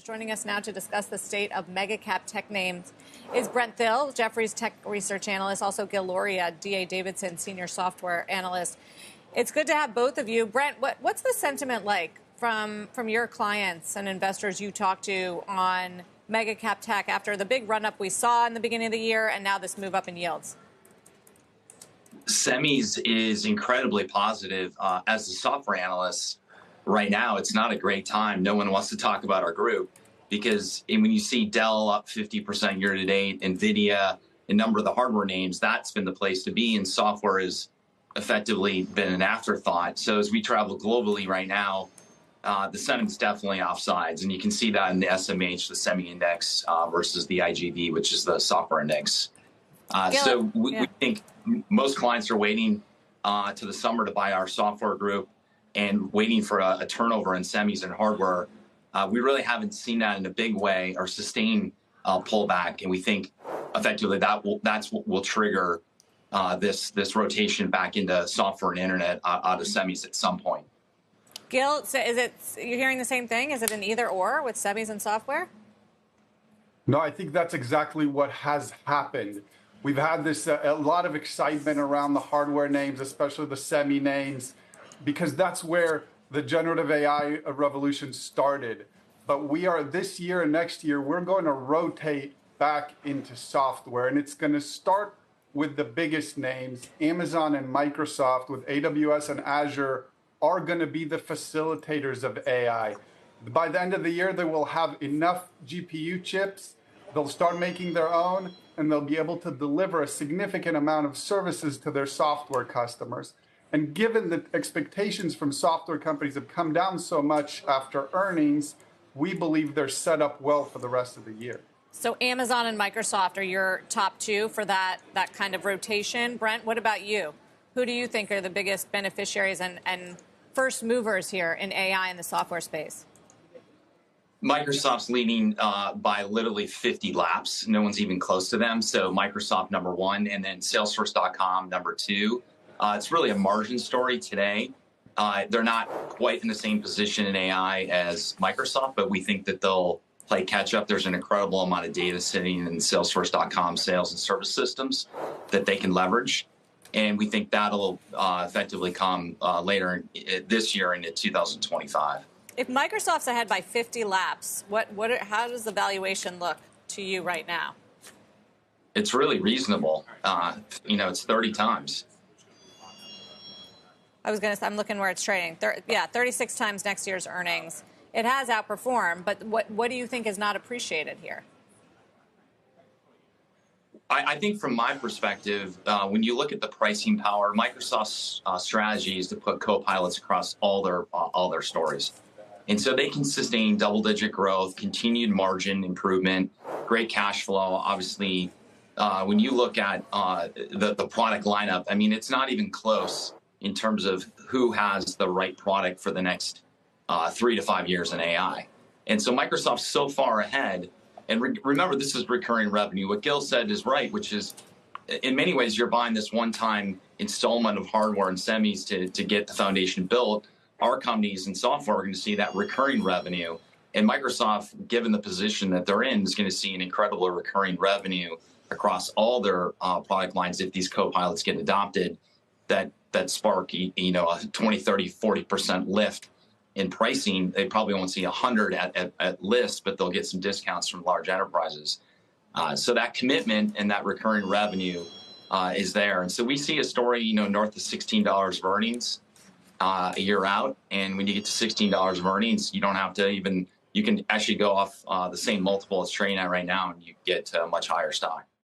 Joining us now to discuss the state of Megacap tech names is Brent Thill, Jefferies tech research analyst, also Gil Luria, D.A. Davidson senior software analyst. It's good to have both of you. Brent, what's the sentiment like from your clients and investors you talk to on Megacap tech after the big run-up we saw in the beginning of the year and now this move up in yields? Semis is incredibly positive. As a software analyst, right now, it's not a great time. No one wants to talk about our group because when you see Dell up 50% year to date, NVIDIA, a number of the hardware names, that's been the place to be, and software has effectively been an afterthought. So as we travel globally right now, the sentiment's definitely offsides, and you can see that in the SMH, the semi index, versus the IGV, which is the software index. So we think most clients are waiting to the summer to buy our software group and waiting for a turnover in semis and hardware. We really haven't seen that in a big way or sustained pullback, and we think effectively that's what will trigger this rotation back into software and internet out of semis at some point. Gil, so you're hearing the same thing? Is it an either or with semis and software? No, I think that's exactly what has happened. We've had a lot of excitement around the hardware names, especially the semi names, because that's where the generative AI revolution started. But this year and next year, we're going to rotate back into software, and it's going to start with the biggest names. Amazon and Microsoft with AWS and Azure are going to be the facilitators of AI. By the end of the year, they will have enough GPU chips. They'll start making their own, and they'll be able to deliver a significant amount of services to their software customers. And given that expectations from software companies have come down so much after earnings, we believe they're set up well for the rest of the year. So Amazon and Microsoft are your top two for that kind of rotation. Brent, what about you? Who do you think are the biggest beneficiaries and first movers here in AI in the software space? Microsoft's leading by literally 50 laps. No one's even close to them. So Microsoft number one, and then Salesforce.com number two. It's really a margin story today. They're not quite in the same position in AI as Microsoft, but we think that they'll play catch up. There's an incredible amount of data sitting in Salesforce.com sales and service systems that they can leverage. And we think that'll effectively come later this year into 2025. If Microsoft's ahead by 50 laps, how does the valuation look to you right now? It's really reasonable. It's 30 times. I'm looking where it's trading. 36 times next year's earnings. It has outperformed, but what do you think is not appreciated here? I think from my perspective, when you look at the pricing power, Microsoft's strategy is to put co-pilots across all their stores. And so they can sustain double-digit growth, continued margin improvement, great cash flow. Obviously, when you look at the product lineup, I mean, it's not even close in terms of who has the right product for the next 3 to 5 years in AI. And so Microsoft's so far ahead. And remember, this is recurring revenue. What Gil said is right, which is in many ways, you're buying this one-time installment of hardware and semis to get the foundation built. Our companies and software are going to see that recurring revenue. And Microsoft, given the position that they're in, is going to see an incredible recurring revenue across all their product lines if these co-pilots get adopted that spark, a 20, 30, 40% lift in pricing. They probably won't see 100 at list, but they'll get some discounts from large enterprises. So that commitment and that recurring revenue is there. And so we see a story, north of $16 of earnings a year out. And when you get to $16 of earnings, you don't have to you can actually go off the same multiple it's trading at right now, and you get a much higher stock.